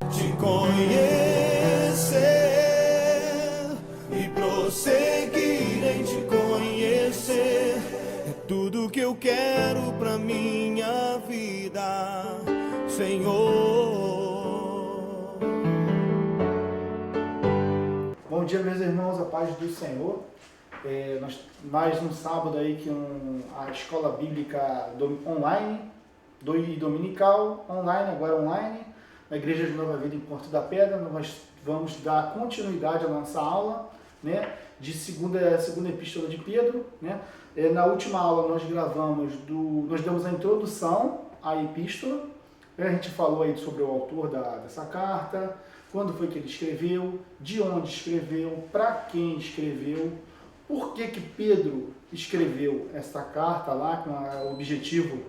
te conhecer e prosseguir em te conhecer. É tudo que eu quero pra minha vida, Senhor. Bom dia, meus irmãos, a paz do Senhor. Mais um sábado aí que a escola bíblica online, dominical, online, agora online, na Igreja de Nova Vida em Porto da Pedra. Nós vamos dar continuidade à nossa aula, né, de segunda epístola de Pedro, né. Na última aula nós demos a introdução à epístola, né. A gente falou aí sobre o autor dessa carta, quando foi que ele escreveu, de onde escreveu, para quem escreveu, por que Pedro escreveu essa carta lá com o objetivo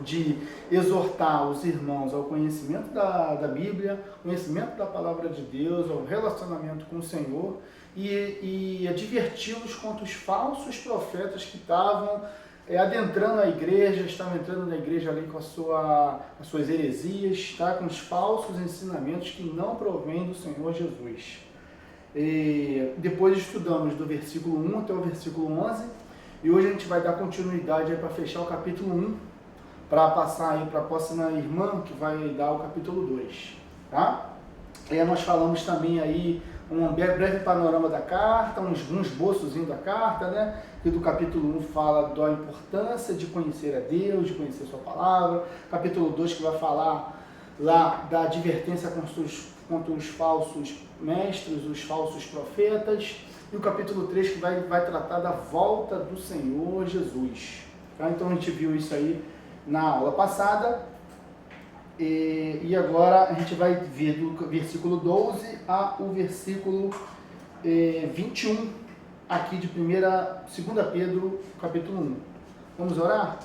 de exortar os irmãos ao conhecimento da Bíblia, conhecimento da Palavra de Deus, ao relacionamento com o Senhor e adverti-los contra os falsos profetas que estavam adentrando a igreja, estavam entrando na igreja ali com as suas heresias, tá? Com os falsos ensinamentos que não provêm do Senhor Jesus. Depois estudamos do versículo 1 até o versículo 11 e hoje a gente vai dar continuidade para fechar o capítulo 1, para passar aí para a próxima irmã que vai dar o capítulo 2, tá? Nós falamos também aí um breve panorama da carta, um esboçozinho da carta, né? Que do capítulo 1 fala da importância de conhecer a Deus, de conhecer a sua palavra. Capítulo 2 que vai falar lá da advertência contra os falsos mestres, os falsos profetas. E o capítulo 3 que vai tratar da volta do Senhor Jesus. Tá? Então a gente viu isso aí na aula passada. E agora a gente vai ver do versículo 12 ao versículo 21, aqui de 2 Pedro, capítulo 1. Vamos orar?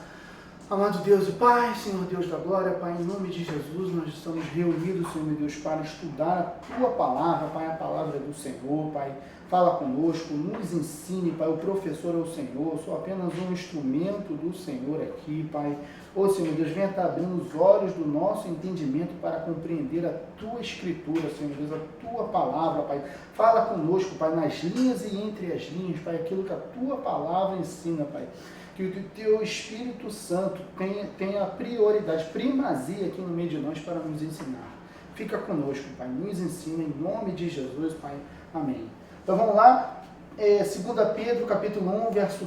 Amado Deus e Pai, Senhor Deus da glória, Pai, em nome de Jesus, nós estamos reunidos, Senhor meu Deus, para estudar a Tua palavra, Pai, a palavra do Senhor, Pai. Fala conosco, nos ensine, Pai, o professor é o Senhor, sou apenas um instrumento do Senhor aqui, Pai. Ô Senhor Deus, venha estar abrindo os olhos do nosso entendimento para compreender a Tua Escritura, Senhor Deus, a Tua palavra, Pai. Fala conosco, Pai, nas linhas e entre as linhas, Pai, aquilo que a Tua palavra ensina, Pai. Que o Teu Espírito Santo tenha prioridade, primazia aqui no meio de nós para nos ensinar. Fica conosco, Pai, nos ensina em nome de Jesus, Pai. Amém. Então vamos lá, 2 Pedro, capítulo 1, verso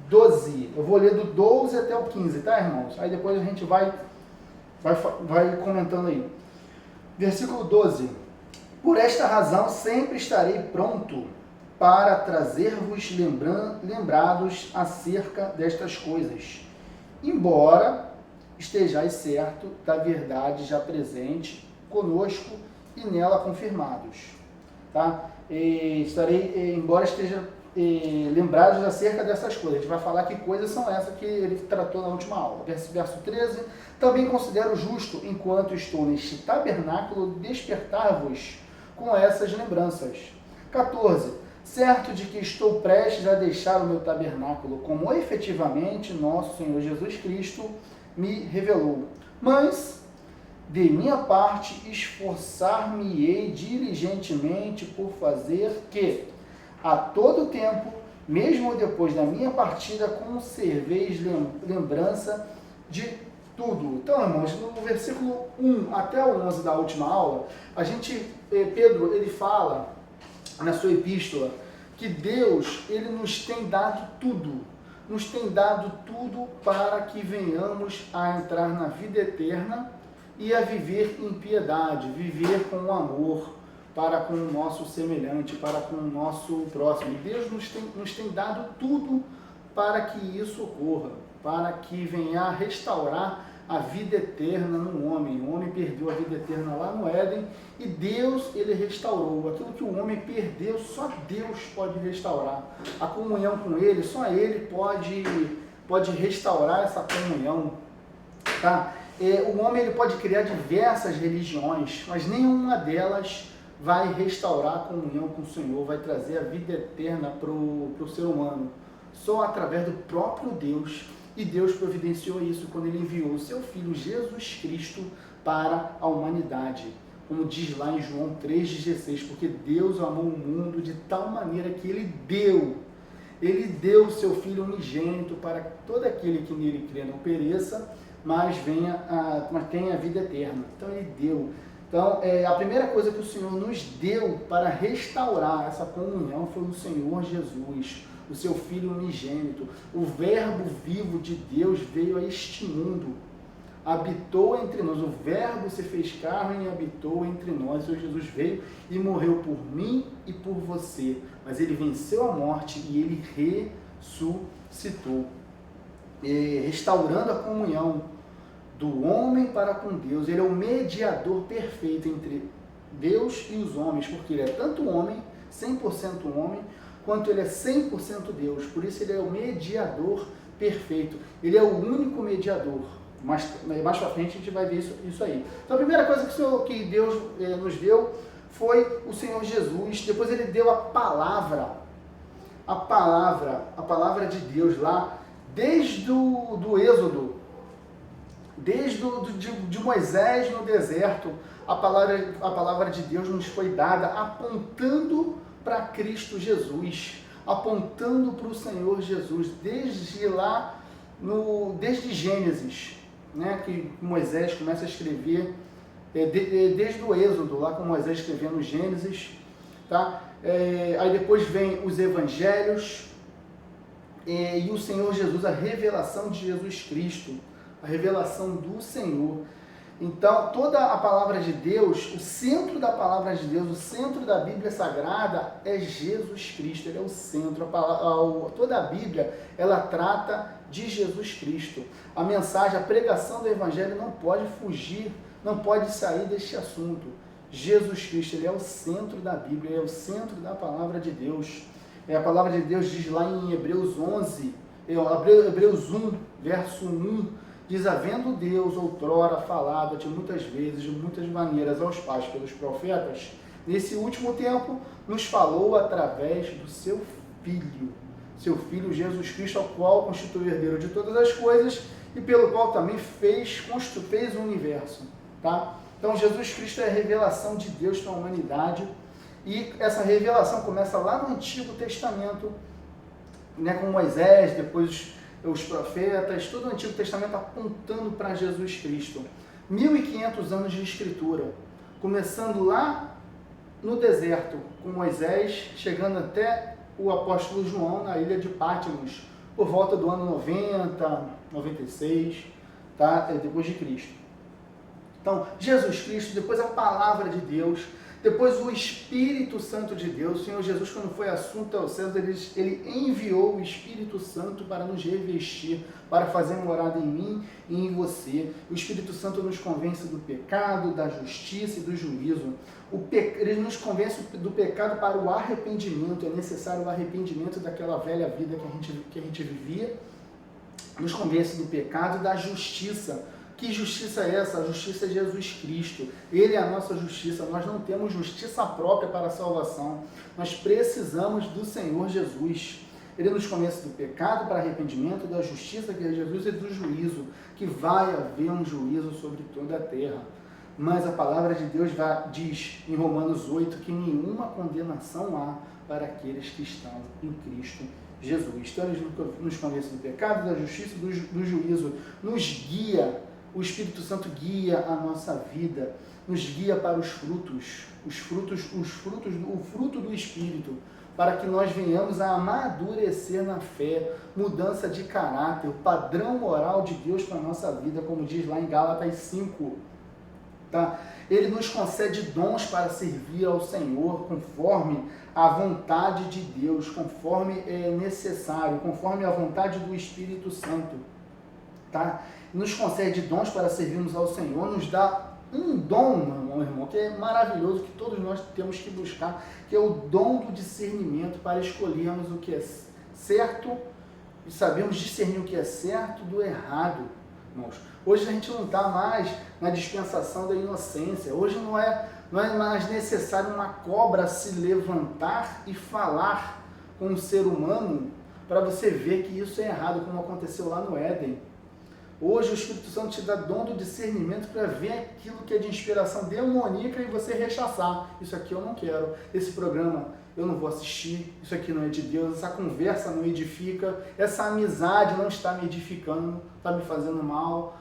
12. Eu vou ler do 12 até o 15, tá, irmãos? Aí depois a gente vai comentando aí. Versículo 12. Por esta razão sempre estarei pronto para trazer-vos lembrados acerca destas coisas, embora estejais certo da verdade já presente conosco e nela confirmados. Tá? Embora esteja lembrados acerca dessas coisas. A gente vai falar que coisas são essas que ele tratou na última aula. Verso 13. Também considero justo, enquanto estou neste tabernáculo, despertar-vos com essas lembranças. 14. Certo de que estou prestes a deixar o meu tabernáculo, como efetivamente nosso Senhor Jesus Cristo me revelou. Mas, de minha parte, esforçar-me-ei diligentemente por fazer que, a todo tempo, mesmo depois da minha partida, conserveis lembrança de tudo. Então, irmãos, no versículo 1 até o 11 da última aula, Pedro, ele fala na sua epístola que Deus, ele nos tem dado tudo para que venhamos a entrar na vida eterna e a viver em piedade, viver com amor para com o nosso semelhante, para com o nosso próximo. Deus nos tem dado tudo para que isso ocorra, para que venha a restaurar a vida eterna no homem. O homem perdeu a vida eterna lá no Éden e Deus, ele restaurou. Aquilo que o homem perdeu, só Deus pode restaurar. A comunhão com ele, só ele pode restaurar essa comunhão. Tá? O homem ele pode criar diversas religiões, mas nenhuma delas vai restaurar a comunhão com o Senhor, vai trazer a vida eterna para o ser humano. Só através do próprio Deus. E Deus providenciou isso quando Ele enviou o seu Filho Jesus Cristo para a humanidade. como diz lá em João 3,16, porque Deus amou o mundo de tal maneira que Ele deu o seu Filho unigênito para que todo aquele que nele crê não pereça, mas tenha a vida eterna. Então Ele deu. Então, a primeira coisa que o Senhor nos deu para restaurar essa comunhão foi o Senhor Jesus, o seu Filho unigênito. O Verbo vivo de Deus veio a este mundo, habitou entre nós. O Verbo se fez carne e habitou entre nós. O Senhor Jesus veio e morreu por mim e por você. Mas Ele venceu a morte e Ele ressuscitou, restaurando a comunhão do homem para com Deus. Ele é o mediador perfeito entre Deus e os homens, porque Ele é tanto homem, 100% homem, quanto Ele é 100% Deus. Por isso Ele é o mediador perfeito. Ele é o único mediador. Mais para frente a gente vai ver isso aí. Então a primeira coisa que Deus nos deu foi o Senhor Jesus. Depois Ele deu a palavra de Deus lá, desde do Êxodo, de Moisés no deserto. A palavra de Deus nos foi dada apontando para Cristo Jesus, apontando para o Senhor Jesus, desde Gênesis, né, que Moisés começa a escrever, desde o Êxodo, lá com Moisés escrevendo Gênesis, tá? Aí depois vem os Evangelhos, e o Senhor Jesus, a revelação de Jesus Cristo, a revelação do Senhor. Então, toda a palavra de Deus, o centro da palavra de Deus, o centro da Bíblia Sagrada é Jesus Cristo. Ele é o centro. Toda a Bíblia, ela trata de Jesus Cristo. A mensagem, a pregação do Evangelho não pode fugir, não pode sair deste assunto. Jesus Cristo, Ele é o centro da Bíblia, Ele é o centro da palavra de Deus. A palavra de Deus diz lá em Hebreus 1, verso 1, diz: havendo Deus outrora falado de muitas vezes, de muitas maneiras aos pais pelos profetas, nesse último tempo nos falou através do seu Filho Jesus Cristo, ao qual constituiu o herdeiro de todas as coisas e pelo qual também fez o universo. Tá? Então Jesus Cristo é a revelação de Deus para a humanidade, e essa revelação começa lá no Antigo Testamento, né, com Moisés, depois os profetas, todo o Antigo Testamento apontando para Jesus Cristo. 1500 anos de escritura, começando lá no deserto, com Moisés, chegando até o apóstolo João na ilha de Patmos, por volta do ano 90, 96, tá? Depois de Cristo. Então, Jesus Cristo, depois a palavra de Deus, depois o Espírito Santo de Deus. O Senhor Jesus, quando foi assunto aos céus, ele enviou o Espírito Santo para nos revestir, para fazer morada em mim e em você. O Espírito Santo nos convence do pecado, da justiça e do juízo. Ele nos convence do pecado para o arrependimento. É necessário o arrependimento daquela velha vida que a gente vivia. Nos convence do pecado e da justiça. Que justiça é essa? A justiça é Jesus Cristo. Ele é a nossa justiça. Nós não temos justiça própria para a salvação. Nós precisamos do Senhor Jesus. Ele nos convence do pecado para arrependimento, da justiça, que é Jesus, e do juízo, que vai haver um juízo sobre toda a terra. Mas a palavra de Deus diz em Romanos 8 que nenhuma condenação há para aqueles que estão em Cristo Jesus. Então ele nos convence do pecado, da justiça, do juízo, nos guia. O Espírito Santo guia a nossa vida, nos guia para o fruto do Espírito, para que nós venhamos a amadurecer na fé, mudança de caráter, o padrão moral de Deus para a nossa vida, como diz lá em Gálatas 5. Tá? Ele nos concede dons para servir ao Senhor, conforme a vontade de Deus, conforme é necessário, conforme a vontade do Espírito Santo. Tá? Nos concede dons para servirmos ao Senhor, nos dá um dom, meu irmão, que é maravilhoso, que todos nós temos que buscar, que é o dom do discernimento, para escolhermos o que é certo e sabemos discernir o que é certo do errado, irmãos. Hoje a gente não está mais na dispensação da inocência. Hoje não é mais necessário uma cobra se levantar e falar com um ser humano para você ver que isso é errado, como aconteceu lá no Éden. Hoje o Espírito Santo te dá dom do discernimento para ver aquilo que é de inspiração demoníaca e você rechaçar. Isso aqui eu não quero, esse programa eu não vou assistir, isso aqui não é de Deus, essa conversa não edifica, essa amizade não está me edificando, está me fazendo mal,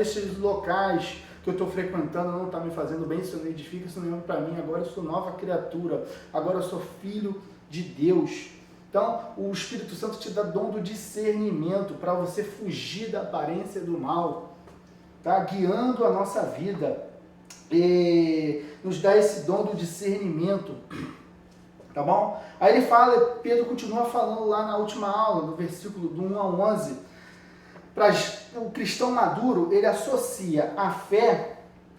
esses locais que eu estou frequentando não está me fazendo bem, isso não edifica, isso não é para mim, agora eu sou nova criatura, agora eu sou filho de Deus. Então, o Espírito Santo te dá dom do discernimento para você fugir da aparência do mal, tá? Guiando a nossa vida, e nos dá esse dom do discernimento, tá bom? Aí ele fala, Pedro continua falando lá na última aula, no versículo do 1 ao 11, para o cristão maduro, ele associa a fé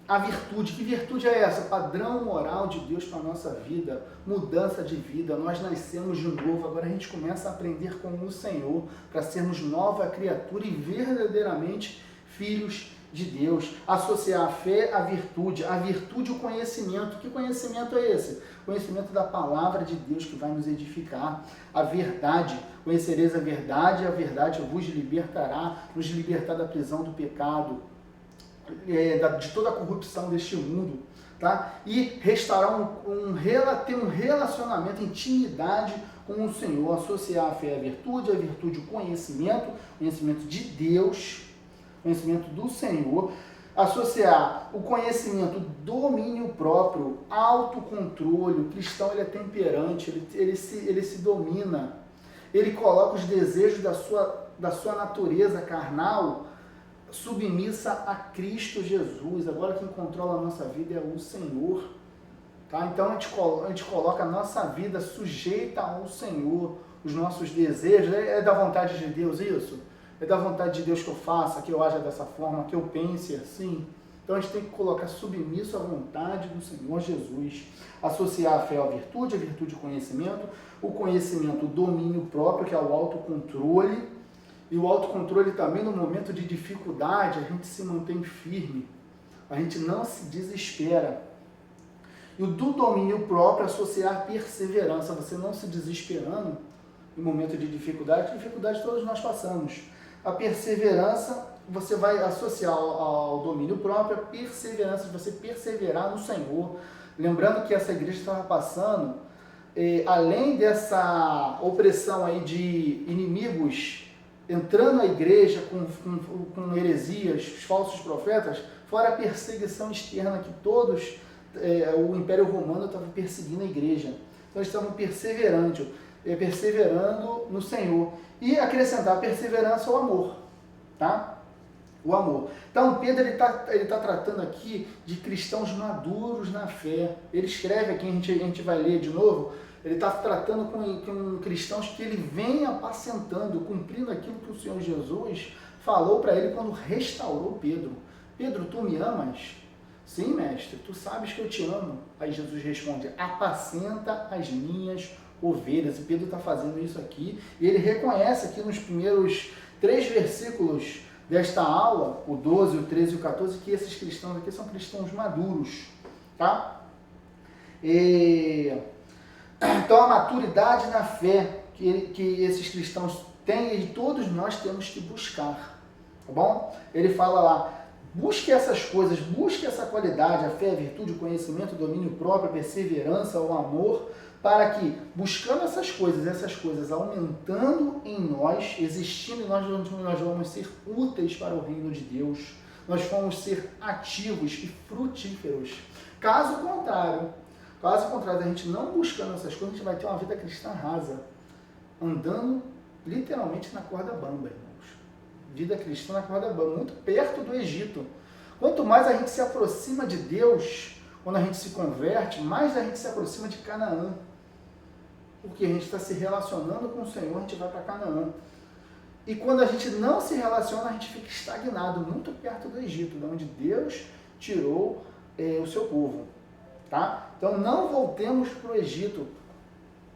à virtude. Que virtude é essa? Padrão moral de Deus para a nossa vida, mudança de vida, nós nascemos de novo, agora a gente começa a aprender com o Senhor, para sermos nova criatura e verdadeiramente filhos de Deus. Associar a fé à virtude o conhecimento. Que conhecimento é esse? Conhecimento da palavra de Deus que vai nos edificar. A verdade, conhecereis a verdade vos libertará, nos libertar da prisão do pecado, de toda a corrupção deste mundo, tá? E restaurar ter um relacionamento, intimidade com o Senhor. Associar a fé à virtude o conhecimento de Deus, conhecimento do Senhor. Associar o conhecimento, domínio próprio, autocontrole. O cristão ele é temperante, ele se domina, ele coloca os desejos da sua natureza carnal submissa a Cristo Jesus. Agora quem controla a nossa vida é o Senhor, tá? Então a gente coloca a nossa vida sujeita ao Senhor, os nossos desejos, é da vontade de Deus isso? É da vontade de Deus que eu faça, que eu haja dessa forma, que eu pense assim? Então a gente tem que colocar submisso à vontade do Senhor Jesus. Associar a fé à virtude o conhecimento, o domínio próprio, que é o autocontrole. E o autocontrole também, no momento de dificuldade, a gente se mantém firme, a gente não se desespera. E o do domínio próprio, associar perseverança, você não se desesperando em momento de dificuldade todos nós passamos. A perseverança, você vai associar ao domínio próprio, a perseverança, de você perseverar no Senhor. Lembrando que essa igreja estava passando, além dessa opressão aí de inimigos, entrando na igreja com heresias, os falsos profetas, fora a perseguição externa que todos, o Império Romano estava perseguindo a igreja. Então eles estavam perseverando no Senhor. E acrescentar a perseverança ao amor, tá? O amor. Então Pedro ele tá tratando aqui de cristãos maduros na fé. Ele escreve aqui, a gente vai ler de novo. Ele está tratando com cristãos que ele vem apacentando, cumprindo aquilo que o Senhor Jesus falou para ele quando restaurou Pedro. Pedro, tu me amas? Sim, mestre, tu sabes que eu te amo. Aí Jesus responde, apacenta as minhas ovelhas. E Pedro está fazendo isso aqui. E ele reconhece aqui nos primeiros 3 versículos desta aula, o 12, o 13 e o 14, que esses cristãos aqui são cristãos maduros, tá? Então a maturidade na fé que esses cristãos têm e todos nós temos que buscar, tá bom? Ele fala lá, busque essas coisas, busque essa qualidade, a fé, a virtude, o conhecimento, o domínio próprio, a perseverança, o amor, para que, buscando essas coisas aumentando em nós, existindo em nós vamos ser úteis para o reino de Deus, nós vamos ser ativos e frutíferos. Caso contrário, a gente não buscando essas coisas, a gente vai ter uma vida cristã rasa, andando literalmente na corda bamba, irmãos. Vida cristã na corda bamba, muito perto do Egito. Quanto mais a gente se aproxima de Deus, quando a gente se converte, mais a gente se aproxima de Canaã. Porque a gente está se relacionando com o Senhor, a gente vai para Canaã. E quando a gente não se relaciona, a gente fica estagnado, muito perto do Egito, de onde Deus tirou o seu povo. Tá? Então não voltemos para o Egito,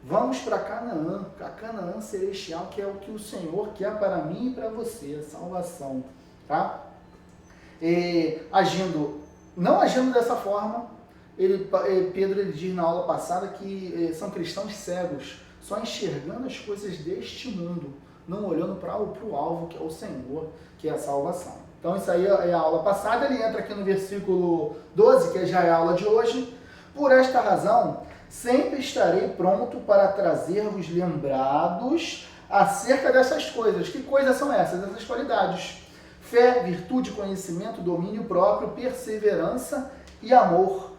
vamos para Canaã, a Canaã celestial, que é o que o Senhor quer para mim e para você, a salvação. Tá? Não agindo dessa forma, Pedro ele diz na aula passada que são cristãos cegos, só enxergando as coisas deste mundo, não olhando para o alvo, que é o Senhor, que é a salvação. Então isso aí é a aula passada, ele entra aqui no versículo 12, que já é a aula de hoje. Por esta razão, sempre estarei pronto para trazer-vos lembrados acerca dessas coisas. Que coisas são essas? Essas qualidades: fé, virtude, conhecimento, domínio próprio, perseverança e amor.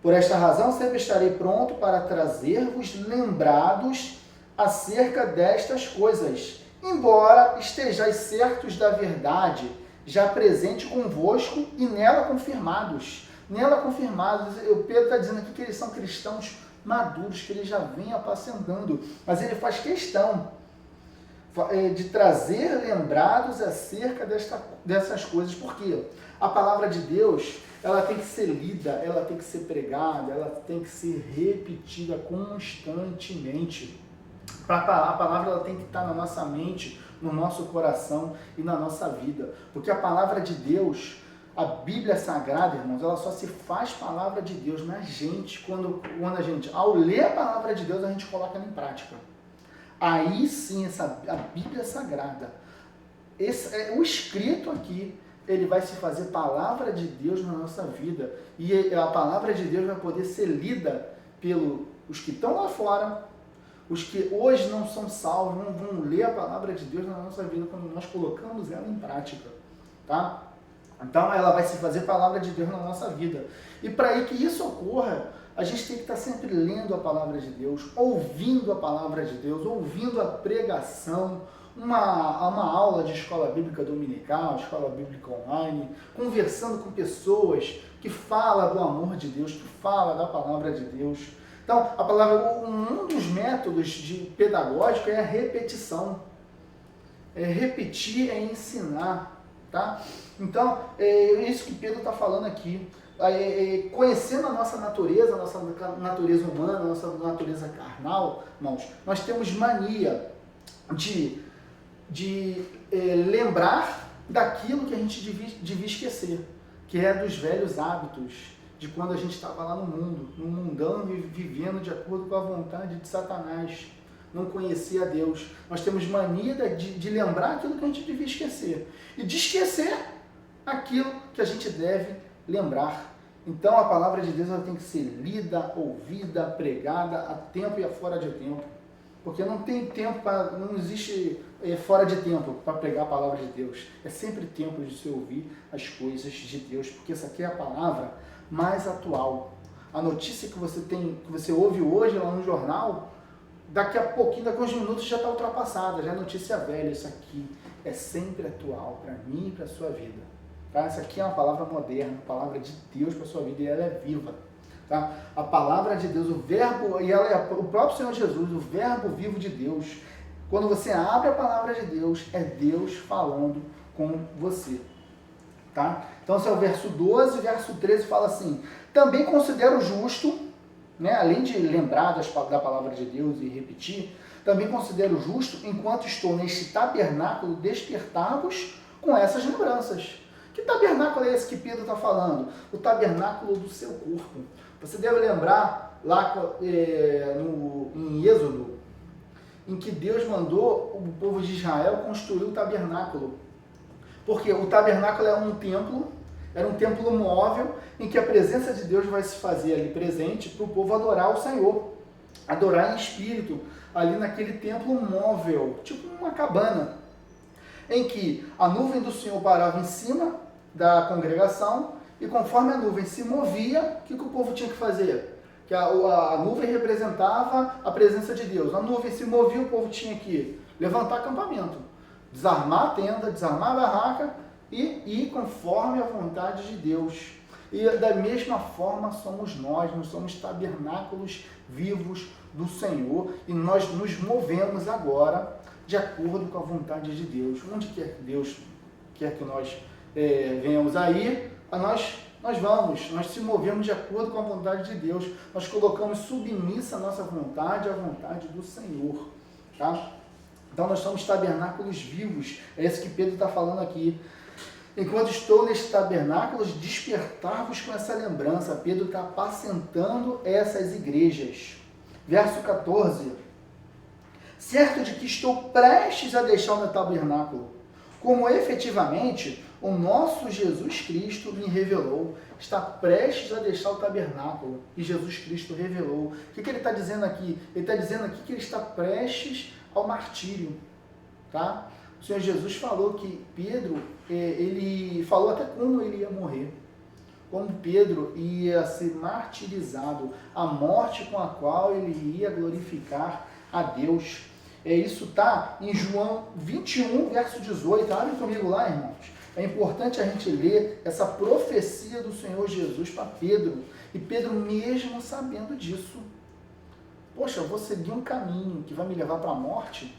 Por esta razão, sempre estarei pronto para trazer-vos lembrados acerca destas coisas, embora estejais certos da verdade, já presente convosco e nela confirmados. Nela confirmados, o Pedro está dizendo aqui que eles são cristãos maduros, que ele já vem apacentando, mas ele faz questão de trazer lembrados acerca dessas coisas, porque a palavra de Deus, ela tem que ser lida, ela tem que ser pregada, ela tem que ser repetida constantemente. A palavra ela tem que estar na nossa mente, no nosso coração e na nossa vida, porque a palavra de Deus, a Bíblia Sagrada, irmãos, ela só se faz palavra de Deus na gente, quando a gente, ao ler a palavra de Deus, a gente coloca ela em prática. Aí sim, a Bíblia Sagrada, o escrito aqui, ele vai se fazer palavra de Deus na nossa vida. E a palavra de Deus vai poder ser lida pelos que estão lá fora, os que hoje não são salvos, não vão ler a palavra de Deus na nossa vida quando nós colocamos ela em prática. Tá? Então ela vai se fazer palavra de Deus na nossa vida. E para que isso ocorra, a gente tem que estar sempre lendo a palavra de Deus, ouvindo a palavra de Deus, ouvindo a pregação, uma aula de escola bíblica dominical, escola bíblica online, conversando com pessoas que falam do amor de Deus, que falam da palavra de Deus. Então, a palavra, um dos métodos pedagógicos é a repetição. Repetir é ensinar, tá? Então, é isso que Pedro está falando aqui. Conhecendo a nossa natureza humana, a nossa natureza carnal, irmãos, nós temos mania de lembrar daquilo que a gente devia esquecer, que é dos velhos hábitos, de quando a gente estava lá no mundo, no mundão, vivendo de acordo com a vontade de Satanás, não conhecia a Deus. Nós temos mania de lembrar aquilo que a gente devia esquecer, e de esquecer aquilo que a gente deve lembrar. Então a palavra de Deus ela tem que ser lida, ouvida, pregada a tempo e a fora de tempo. Porque não tem tempo não existe fora de tempo para pregar a palavra de Deus. É sempre tempo de você ouvir as coisas de Deus, porque essa aqui é a palavra mais atual. A notícia que você ouve hoje lá no jornal, daqui a pouquinho, daqui a uns minutos já está ultrapassada, já é notícia velha. Isso aqui é sempre atual para mim e para a sua vida. Tá? Essa aqui é uma palavra moderna, uma palavra de Deus para a sua vida, e ela é viva. Tá? A palavra de Deus, o verbo, e ela é o próprio Senhor Jesus, o verbo vivo de Deus. Quando você abre a palavra de Deus, é Deus falando com você. Tá? Então esse é o verso 12, verso 13 fala assim: também considero justo, né, além de lembrar da palavra de Deus e repetir, também considero justo, enquanto estou neste tabernáculo, despertar-vos com essas lembranças. Que tabernáculo é esse que Pedro está falando? O tabernáculo do seu corpo. Você deve lembrar lá em Êxodo, em que Deus mandou o povo de Israel construir o tabernáculo. Porque o tabernáculo era um templo móvel, em que a presença de Deus vai se fazer ali presente para o povo adorar o Senhor, adorar em espírito, ali naquele templo móvel, tipo uma cabana, em que a nuvem do Senhor parava em cima da congregação, e conforme a nuvem se movia, o que o povo tinha que fazer? Que a nuvem representava a presença de Deus. A nuvem se movia, o povo tinha que levantar acampamento, desarmar a tenda, desarmar a barraca e ir conforme a vontade de Deus. E da mesma forma somos nós somos tabernáculos vivos do Senhor, e nós nos movemos agora de acordo com a vontade de Deus. Onde quer que Deus quer que nós venhamos aí, nós se movemos de acordo com a vontade de Deus, nós colocamos submissa a nossa vontade à vontade do Senhor, tá? Então nós somos tabernáculos vivos, é isso que Pedro está falando aqui. Enquanto estou neste tabernáculo, despertar-vos com essa lembrança. Pedro está apacentando essas igrejas. Verso 14. certo de que estou prestes a deixar o meu tabernáculo, como efetivamente o nosso Jesus Cristo me revelou. Está prestes a deixar o tabernáculo e Jesus Cristo revelou. O que ele está dizendo aqui? Ele está dizendo aqui que ele está prestes ao martírio. Tá? O Senhor Jesus falou que Pedro, ele falou até como ele ia morrer. Como Pedro ia ser martirizado, a morte com a qual ele ia glorificar a Deus. Isso está em João 21, verso 18. Abre comigo lá, irmãos. É importante a gente ler essa profecia do Senhor Jesus para Pedro. E Pedro, mesmo sabendo disso, poxa, eu vou seguir um caminho que vai me levar para a morte?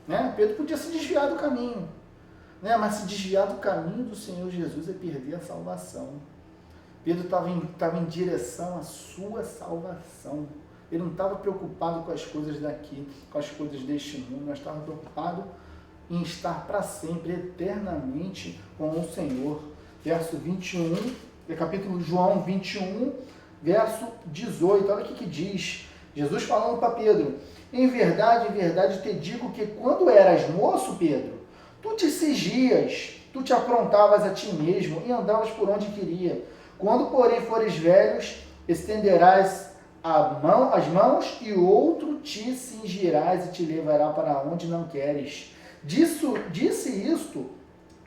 Né? Pedro podia se desviar do caminho. Né? Mas se desviar do caminho do Senhor Jesus é perder a salvação. Pedro estava em direção à sua salvação. Ele não estava preocupado com as coisas daqui, com as coisas deste mundo, mas estava preocupado em estar para sempre, eternamente com o Senhor. Verso 21, capítulo João 21, verso 18. Olha o que diz. Jesus falando para Pedro: em verdade, te digo que quando eras moço, Pedro, tu te cingias, tu te aprontavas a ti mesmo e andavas por onde queria. Quando, porém, fores velhos, estenderás as mãos e outro te cingirás e te levará para onde não queres. Disse isto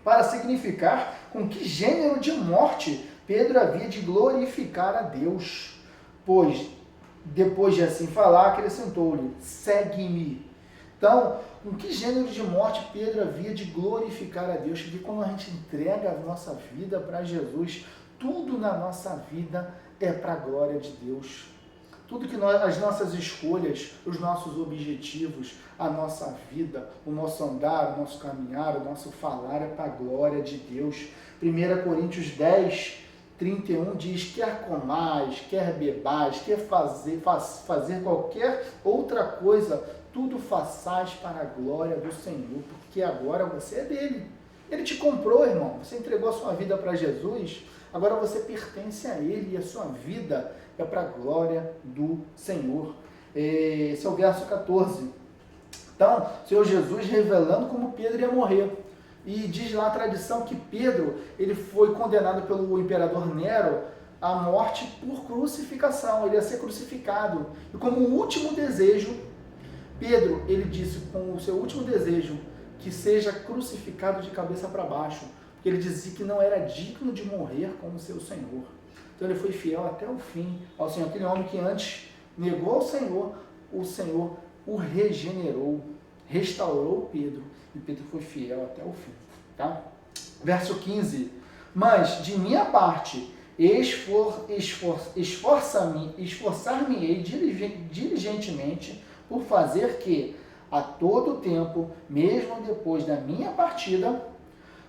para significar com que gênero de morte Pedro havia de glorificar a Deus. Pois, depois de assim falar, acrescentou-lhe: segue-me. Então, com que gênero de morte Pedro havia de glorificar a Deus? Porque quando a gente entrega a nossa vida para Jesus, tudo na nossa vida é para a glória de Deus. Tudo que as nossas escolhas, os nossos objetivos, a nossa vida, o nosso andar, o nosso caminhar, o nosso falar é para a glória de Deus. 1 Coríntios 10, 31 diz: quer comais, quer bebais, quer fazer qualquer outra coisa, tudo façais para a glória do Senhor, porque agora você é dele. Ele te comprou, irmão. Você entregou a sua vida para Jesus, agora você pertence a Ele e a sua vida é para a glória do Senhor. Esse é o verso 14. Então, o Senhor Jesus revelando como Pedro ia morrer. E diz lá a tradição que Pedro ele foi condenado pelo imperador Nero à morte por crucificação. Ele ia ser crucificado. E como último desejo, Pedro, ele disse com o seu último desejo, que seja crucificado de cabeça para baixo. Porque ele dizia que não era digno de morrer como seu Senhor. Então ele foi fiel até o fim ao Senhor. Aquele homem que antes negou ao Senhor, o Senhor o regenerou, restaurou Pedro. E Pedro foi fiel até o fim. Tá? Verso 15. Mas, de minha parte, esforçar-me-ei diligentemente por fazer que, a todo tempo, mesmo depois da minha partida,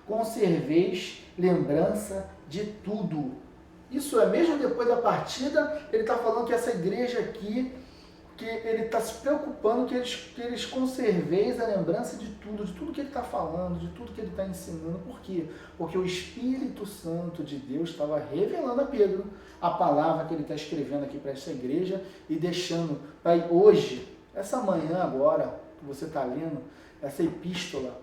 conserveis lembrança de tudo. Isso é, mesmo depois da partida, ele está falando que essa igreja aqui, que ele está se preocupando que eles conserveis a lembrança de tudo que ele está falando, de tudo que ele está ensinando. Por quê? Porque o Espírito Santo de Deus estava revelando a Pedro a palavra que ele está escrevendo aqui para essa igreja e deixando para hoje, essa manhã agora, que você está lendo, essa epístola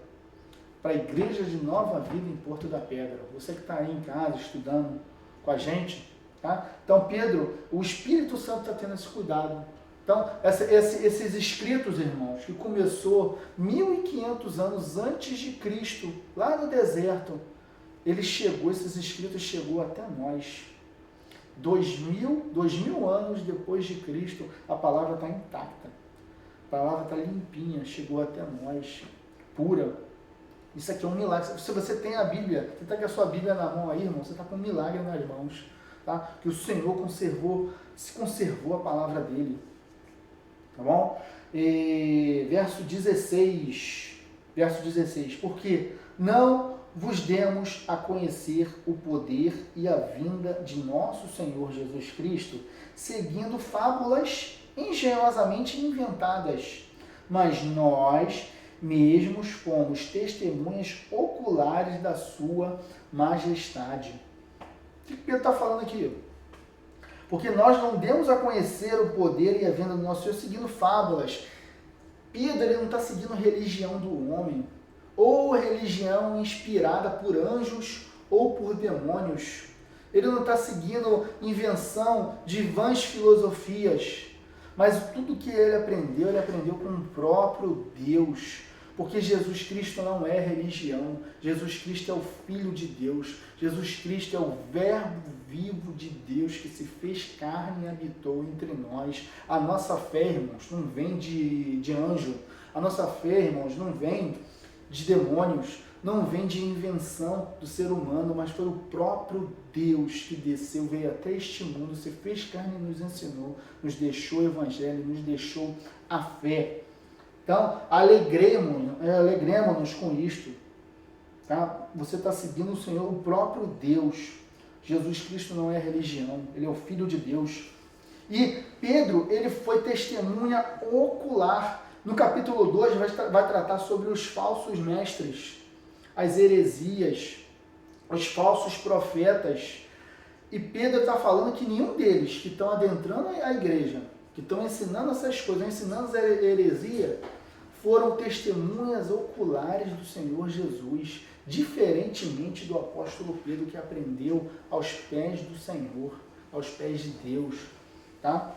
para a igreja de Nova Vida em Porto da Pedra. Você que está aí em casa estudando com a gente, tá? Então Pedro, o Espírito Santo está tendo esse cuidado. Então, esses escritos, irmãos, que começou 1500 anos antes de Cristo, lá no deserto, esses escritos chegou até nós. 2000 anos depois de Cristo, a palavra está intacta. A palavra está limpinha, chegou até nós, pura. Isso aqui é um milagre. Se você tem a Bíblia, você está com a sua Bíblia na mão aí, irmão, você está com um milagre nas mãos. Tá? Que o Senhor conservou a palavra dele. Tá bom? Verso 16. Porque não vos demos a conhecer o poder e a vinda de nosso Senhor Jesus Cristo, seguindo fábulas engenhosamente inventadas, mas nós mesmos fomos testemunhas oculares da sua majestade. O que Pedro está falando aqui? Porque nós não demos a conhecer o poder e a vinda do nosso Senhor seguindo fábulas Pedro ele não está seguindo a religião do homem, ou religião inspirada por anjos ou por demônios. Ele não está seguindo invenção de vãs filosofias, mas tudo que ele aprendeu com o próprio Deus. Porque Jesus Cristo não é religião, Jesus Cristo é o Filho de Deus, Jesus Cristo é o Verbo vivo de Deus que se fez carne e habitou entre nós. A nossa fé, irmãos, não vem de anjo, a nossa fé, irmãos, não vem de demônios, não vem de invenção do ser humano, mas foi o próprio Deus que desceu, veio até este mundo, se fez carne e nos ensinou, nos deixou o Evangelho, nos deixou a fé. Então, alegremos-nos com isto. Tá? Você está seguindo o Senhor, o próprio Deus. Jesus Cristo não é religião, Ele é o Filho de Deus. E Pedro, ele foi testemunha ocular. No capítulo 2 vai tratar sobre os falsos mestres, as heresias, os falsos profetas. E Pedro está falando que nenhum deles que estão adentrando a igreja, que estão ensinando essas coisas, ensinando a heresia, foram testemunhas oculares do Senhor Jesus, diferentemente do apóstolo Pedro, que aprendeu aos pés do Senhor, aos pés de Deus. Tá?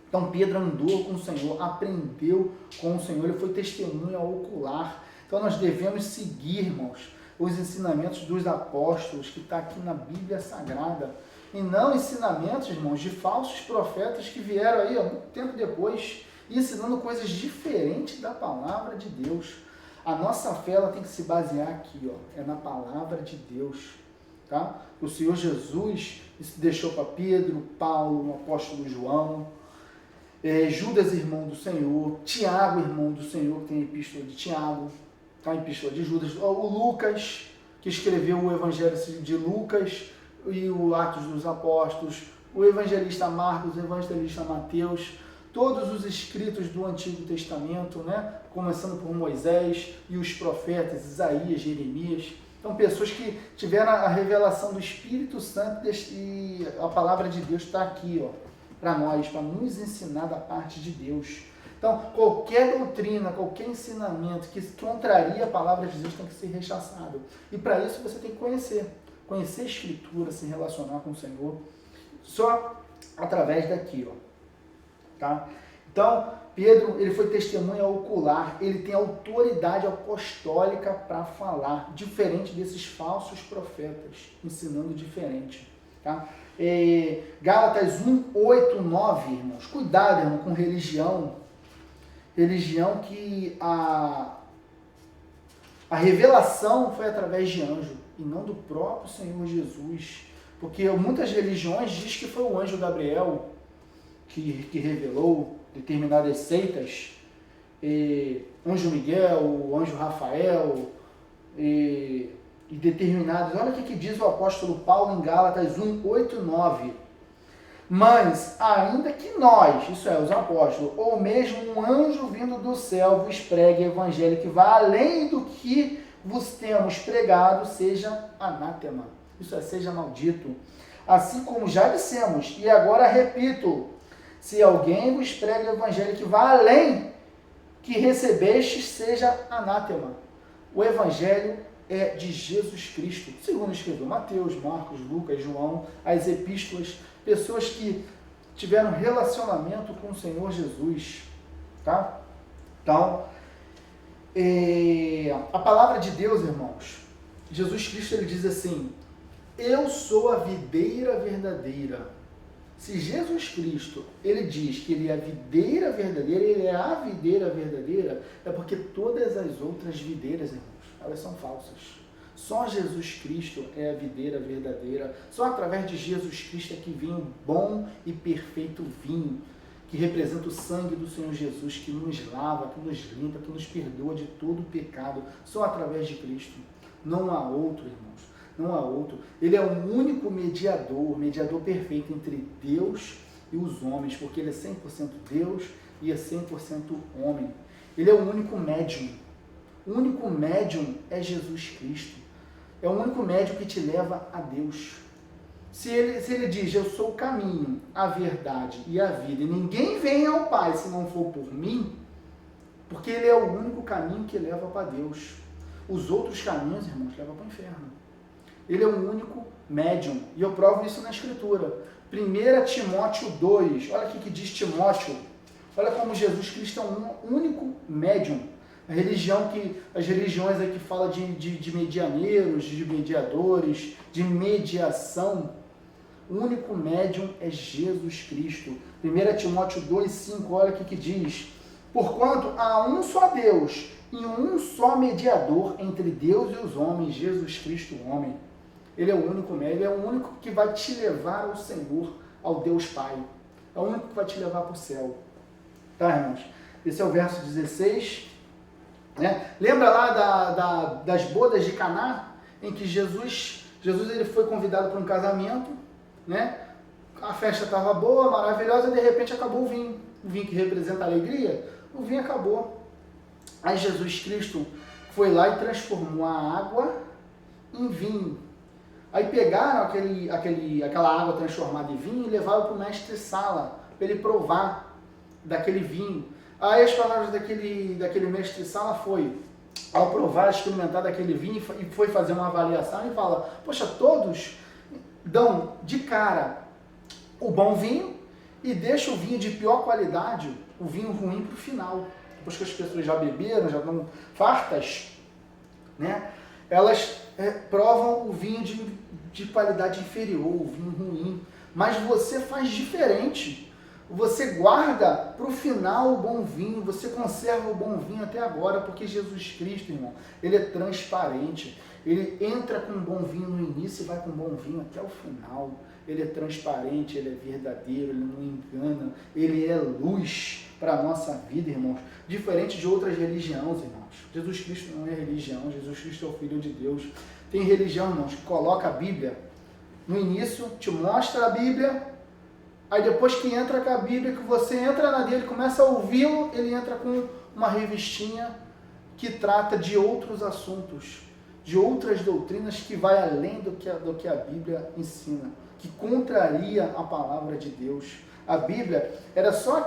Então Pedro andou com o Senhor, aprendeu com o Senhor, ele foi testemunha ocular. Então nós devemos seguir, irmãos, os ensinamentos dos apóstolos, que está aqui na Bíblia Sagrada, e não ensinamentos, irmãos, de falsos profetas que vieram aí há muito tempo depois, ensinando coisas diferentes da palavra de Deus. A nossa fé ela tem que se basear aqui, é na palavra de Deus. Tá? O Senhor Jesus deixou para Pedro, Paulo, o apóstolo João, Judas, irmão do Senhor, Tiago, irmão do Senhor, que tem a epístola de Tiago, a epístola de Judas, o Lucas, que escreveu o Evangelho de Lucas e o Atos dos Apóstolos, o evangelista Marcos, o evangelista Mateus, todos os escritos do Antigo Testamento, né? Começando por Moisés e os profetas, Isaías, Jeremias. Então, pessoas que tiveram a revelação do Espírito Santo e a palavra de Deus está aqui, para nós, para nos ensinar da parte de Deus. Então, qualquer doutrina, qualquer ensinamento que contraria a palavra de Deus tem que ser rechaçado. E para isso você tem que conhecer a Escritura, se relacionar com o Senhor, só através daqui, tá? Então, Pedro, ele foi testemunha ocular, ele tem autoridade apostólica para falar, diferente desses falsos profetas, ensinando diferente, tá? Gálatas 1, 8, 9, irmãos, cuidado, irmão, com religião que a revelação foi através de anjo, e não do próprio Senhor Jesus, porque muitas religiões dizem que foi o anjo Gabriel que revelou determinadas seitas, anjo Miguel, o anjo Rafael, e determinados. Olha o que diz o apóstolo Paulo em Gálatas 1, 8 e 9. Mas, ainda que nós, isso é, os apóstolos, ou mesmo um anjo vindo do céu vos pregue o evangelho que vá além do que vos temos pregado, seja anátema. Isso é, seja maldito. Assim como já dissemos, e agora repito, se alguém vos prega o evangelho que vá além que recebestes, seja anátema. O evangelho é de Jesus Cristo, segundo escreveu Mateus, Marcos, Lucas, João, as epístolas, pessoas que tiveram relacionamento com o Senhor Jesus, tá? Então, a palavra de Deus, irmãos, Jesus Cristo, ele diz assim: eu sou a videira verdadeira. Se Jesus Cristo, ele diz que ele é a videira verdadeira, ele é a videira verdadeira, é porque todas as outras videiras, irmãos, elas são falsas. Só Jesus Cristo é a videira verdadeira. Só através de Jesus Cristo é que vem o bom e perfeito vinho, que representa o sangue do Senhor Jesus, que nos lava, que nos limpa, que nos perdoa de todo o pecado. Só através de Cristo. Não há outro, irmãos. Não há outro. Ele é o único mediador perfeito entre Deus e os homens, porque ele é 100% Deus e é 100% homem. Ele é o único médium. O único médium é Jesus Cristo. É o único médium que te leva a Deus. Se ele diz, eu sou o caminho, a verdade e a vida, e ninguém vem ao Pai se não for por mim, Porque ele é o único caminho que leva para Deus. Os outros caminhos, irmãos, levam para o inferno. Ele é o único médium. E eu provo isso na Escritura. 1 Timóteo 2. Olha aqui que diz Timóteo. Olha como Jesus Cristo é um único médium. As religiões aí que falam de medianeiros, de mediadores, de mediação. O único médium é Jesus Cristo. 1 Timóteo 2,5, olha aqui que diz: porquanto há um só Deus e um só mediador entre Deus e os homens, Jesus Cristo, o homem. Ele é o único médium, ele é o único que vai te levar ao Senhor, ao Deus Pai. É o único que vai te levar para o céu. Tá, irmãos? Esse é o verso 16. Né? Lembra lá das bodas de Caná, em que Jesus ele foi convidado para um casamento, né? A festa estava boa, maravilhosa, e de repente acabou o vinho que representa a alegria, o vinho acabou. Aí Jesus Cristo foi lá e transformou a água em vinho. Aí pegaram aquela água transformada em vinho e levaram para o mestre-sala, para ele provar daquele vinho. Aí as palavras daquele mestre-sala foi, ao provar, experimentar daquele vinho, e foi fazer uma avaliação e fala, poxa, todos dão de cara o bom vinho e deixam o vinho de pior qualidade, o vinho ruim para o final. Depois que as pessoas já beberam, já estão fartas, né? Elas provam o vinho de qualidade inferior, o vinho ruim. Mas você faz diferente. Você guarda para o final o bom vinho, você conserva o bom vinho até agora, porque Jesus Cristo, irmão, ele é transparente. Ele entra com bom vinho no início e vai com bom vinho até o final. Ele é transparente, ele é verdadeiro, ele não engana, ele é luz para a nossa vida, irmãos. Diferente de outras religiões, irmãos. Jesus Cristo não é religião, Jesus Cristo é o Filho de Deus. Tem religião, irmãos, que coloca a Bíblia no início, te mostra a Bíblia, aí depois que entra com a Bíblia, que você entra na dele, começa a ouvi-lo, ele entra com uma revistinha que trata de outros assuntos, de outras doutrinas que vai além do que a Bíblia ensina, que contraria a palavra de Deus. A Bíblia era só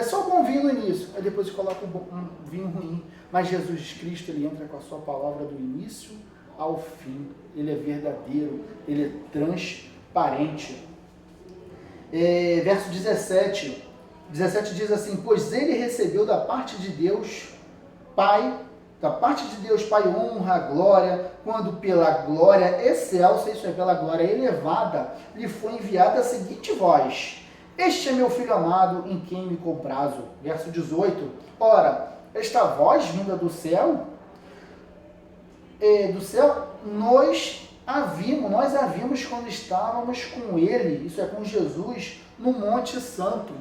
só bom vinho no início, aí depois coloca um vinho ruim. Mas Jesus Cristo, ele entra com a sua palavra do início ao fim. Ele é verdadeiro, ele é transparente. Verso 17 diz assim, pois ele recebeu da parte de Deus Pai, honra, glória, quando pela glória excelsa, isso é, pela glória elevada, lhe foi enviada a seguinte voz, este é meu Filho amado, em quem me comprazo. Verso 18, ora, esta voz vinda do céu, nós a vimos quando estávamos com ele, isso é, com Jesus, no Monte Santo.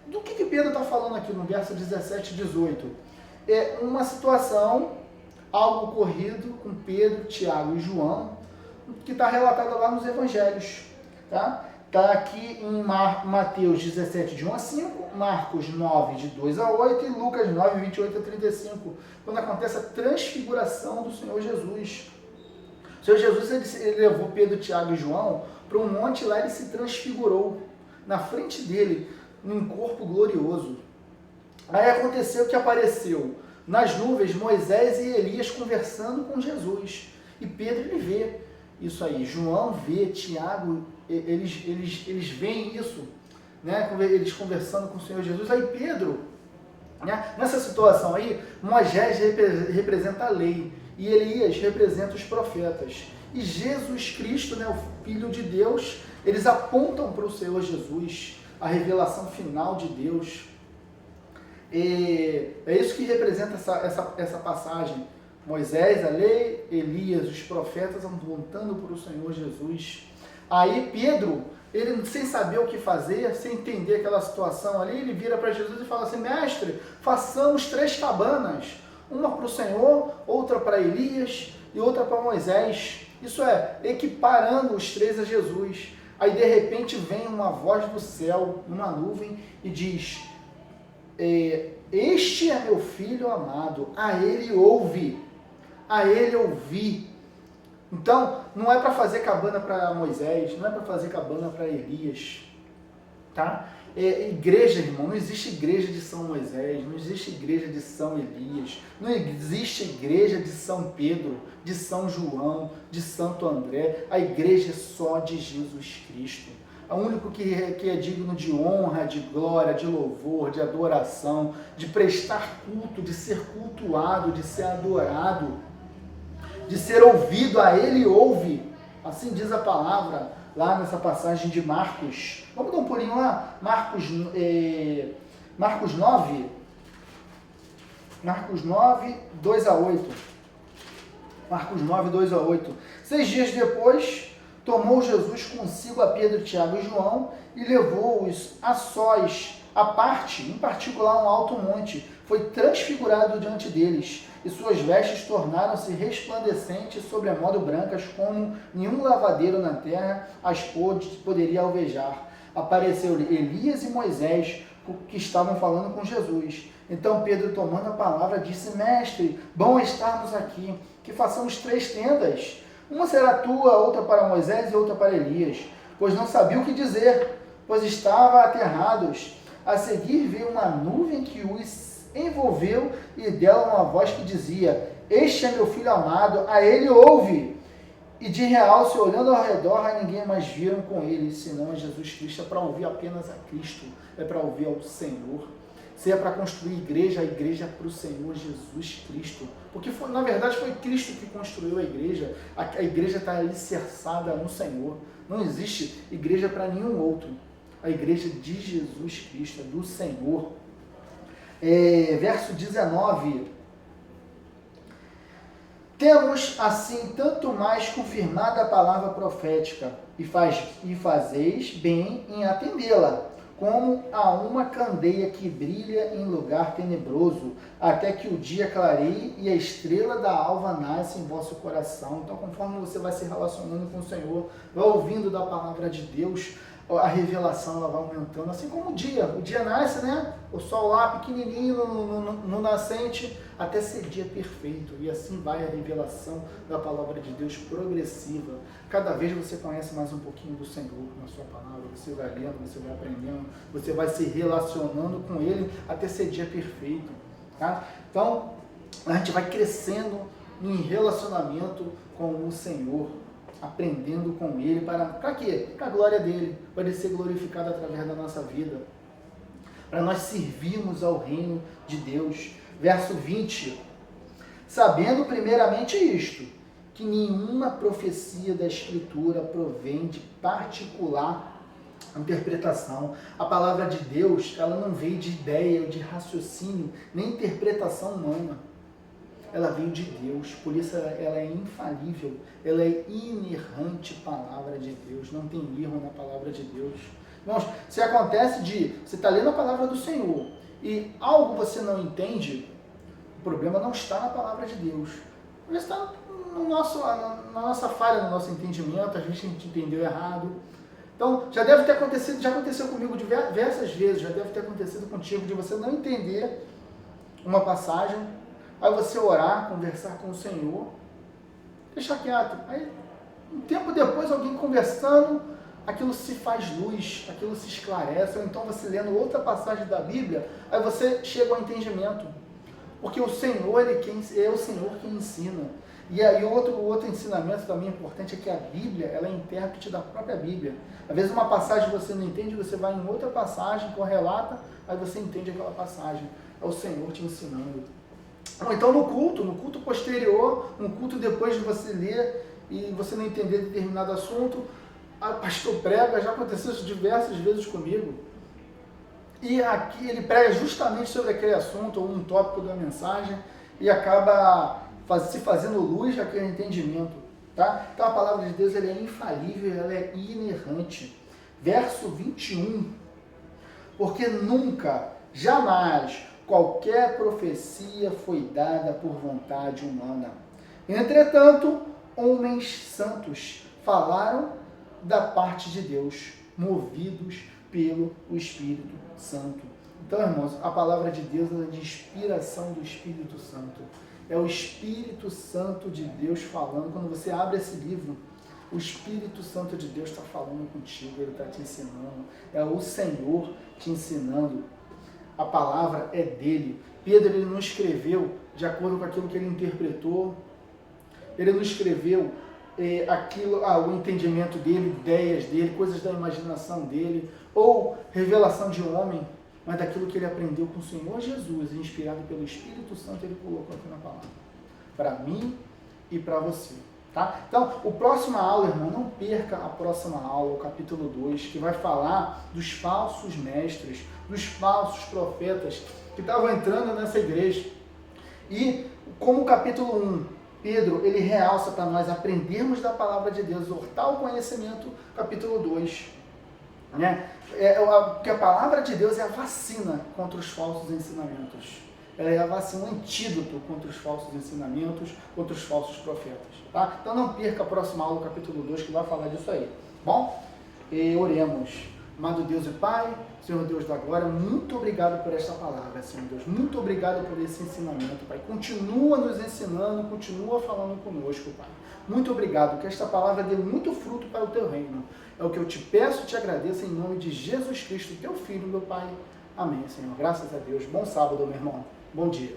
Do que Pedro está falando aqui no verso 17 e 18? É uma situação, algo ocorrido com Pedro, Tiago e João, que está relatado lá nos evangelhos. Está aqui em Mateus 17, de 1 a 5, Marcos 9, de 2 a 8 e Lucas 9, 28 a 35, quando acontece a transfiguração do Senhor Jesus. O Senhor Jesus ele levou Pedro, Tiago e João para um monte, lá ele se transfigurou na frente dele, num corpo glorioso. Aí aconteceu que apareceu nas nuvens Moisés e Elias conversando com Jesus. E Pedro ele vê isso aí, João vê, Tiago, eles veem isso, né? Eles conversando com o Senhor Jesus. Aí Pedro, né? Nessa situação aí, Moisés representa a lei e Elias representa os profetas. E Jesus Cristo, né, o Filho de Deus, eles apontam para o Senhor Jesus, a revelação final de Deus. E é isso que representa essa passagem. Moisés, a lei, Elias, os profetas apontando para o Senhor Jesus. Aí Pedro, ele sem saber o que fazer, sem entender aquela situação ali, ele vira para Jesus e fala assim, mestre, façamos 3 cabanas, uma para o Senhor, outra para Elias e outra para Moisés. Isso é, equiparando os 3 a Jesus. Aí de repente vem uma voz do céu, numa nuvem, e diz, este é meu filho amado, a ele ouvi. Então, não é para fazer cabana para Moisés, não é para fazer cabana para Elias, tá? Igreja, irmão, não existe igreja de São Moisés, não existe igreja de São Elias, não existe igreja de São Pedro, de São João, de Santo André. A igreja é só de Jesus Cristo. É o único que é digno de honra, de glória, de louvor, de adoração, de prestar culto, de ser cultuado, de ser adorado, de ser ouvido. A Ele ouve. Assim diz a palavra lá nessa passagem de Marcos. Vamos dar um pulinho lá? Marcos 9. Marcos 9, 2 a 8. Marcos 9, 2 a 8. 6 dias depois, tomou Jesus consigo a Pedro, Tiago e João e levou-os a sós, à parte, em particular um alto monte. Foi transfigurado diante deles, e suas vestes tornaram-se resplandecentes, sobremodo brancas, como nenhum lavadeiro na terra as poderia alvejar. Apareceu-lhe Elias e Moisés, que estavam falando com Jesus. Então Pedro, tomando a palavra, disse: Mestre, bom estarmos aqui, que façamos 3 tendas. Uma será tua, outra para Moisés e outra para Elias. Pois não sabia o que dizer, pois estava aterrados. A seguir veio uma nuvem que os envolveu e dela uma voz que dizia: Este é meu filho amado, a ele ouve. E de realce, olhando ao redor, a ninguém mais viram com ele, senão a Jesus Cristo. É para ouvir apenas a Cristo, é para ouvir ao Senhor. Se é para construir igreja, a igreja é para o Senhor Jesus Cristo. Porque, na verdade, foi Cristo que construiu a igreja. A igreja está alicerçada no Senhor. Não existe igreja para nenhum outro. A igreja de Jesus Cristo, é do Senhor. Verso 19. Temos, assim, tanto mais confirmada a palavra profética, e fazeis bem em atendê-la, como a uma candeia que brilha em lugar tenebroso, até que o dia clareie e a estrela da alva nasce em vosso coração. Então, conforme você vai se relacionando com o Senhor, vai ouvindo da palavra de Deus, a revelação ela vai aumentando, assim como o dia nasce, né? O sol lá pequenininho no nascente, até ser dia perfeito, e assim vai a revelação da palavra de Deus progressiva. Cada vez você conhece mais um pouquinho do Senhor na sua palavra, você vai lendo, você vai aprendendo, você vai se relacionando com Ele até ser dia perfeito, tá? Então, a gente vai crescendo em relacionamento com o Senhor, aprendendo com Ele, para quê? Para a glória dEle, para Ele ser glorificado através da nossa vida, para nós servirmos ao reino de Deus. Verso 20, sabendo primeiramente isto, que nenhuma profecia da Escritura provém de particular interpretação. A palavra de Deus, ela não veio de ideia, de raciocínio, nem interpretação humana. Ela veio de Deus, por isso ela é infalível, ela é inerrante palavra de Deus, não tem erro na palavra de Deus. Irmãos, se acontece você está lendo a palavra do Senhor e algo você não entende, o problema não está na palavra de Deus. O problema está na nossa falha, no nosso entendimento, a gente entendeu errado. Então, já deve ter acontecido, já aconteceu comigo diversas vezes, já deve ter acontecido contigo, de você não entender uma passagem, aí você orar, conversar com o Senhor, deixar quieto. Aí, um tempo depois, alguém conversando, aquilo se faz luz, aquilo se esclarece, ou então você lendo outra passagem da Bíblia, aí você chega ao entendimento. Porque o Senhor, é o Senhor que ensina. E aí outro ensinamento também importante é que a Bíblia, ela é intérprete da própria Bíblia. Às vezes uma passagem você não entende, você vai em outra passagem, correlata, aí você entende aquela passagem. É o Senhor te ensinando. Ou então no culto posterior, um culto depois de você ler e você não entender determinado assunto, o pastor prega, já aconteceu isso diversas vezes comigo. E aqui ele prega justamente sobre aquele assunto, ou um tópico da mensagem, e acaba se fazendo luz daquele entendimento. Tá? Então a palavra de Deus ela é infalível, ela é inerrante. Verso 21. Porque nunca, jamais, qualquer profecia foi dada por vontade humana. Entretanto, homens santos falaram da parte de Deus, movidos pelo Espírito Santo. Então, irmãos, a palavra de Deus é de inspiração do Espírito Santo. É o Espírito Santo de Deus falando. Quando você abre esse livro, O Espírito Santo de Deus está falando contigo, Ele está te ensinando. É o Senhor te ensinando. A palavra é dele. Pedro, ele não escreveu de acordo com aquilo que ele interpretou. Ele não escreveu o entendimento dele, ideias dele, coisas da imaginação dele, ou revelação de homem, mas daquilo que ele aprendeu com o Senhor Jesus, inspirado pelo Espírito Santo, ele colocou aqui na palavra. Para mim e para você. Tá? Então, a próxima aula, irmão, não perca a próxima aula, o capítulo 2, que vai falar dos falsos mestres, dos falsos profetas que estavam entrando nessa igreja. E, como o capítulo 1, Pedro, ele realça para nós aprendermos da palavra de Deus, exortar o conhecimento, capítulo 2. Né? Porque a palavra de Deus é a vacina contra os falsos ensinamentos. Ela é a vacina, um antídoto contra os falsos ensinamentos, contra os falsos profetas. Tá? Então não perca a próxima aula, capítulo 2, que vai falar disso aí. Bom? E oremos. Amado Deus e Pai, Senhor Deus da glória, muito obrigado por esta palavra, Senhor Deus. Muito obrigado por esse ensinamento, Pai. Continua nos ensinando, continua falando conosco, Pai. Muito obrigado, que esta palavra dê muito fruto para o Teu reino. É o que eu te peço e te agradeço em nome de Jesus Cristo, Teu Filho, meu Pai. Amém, Senhor. Graças a Deus. Bom sábado, meu irmão. Bom dia.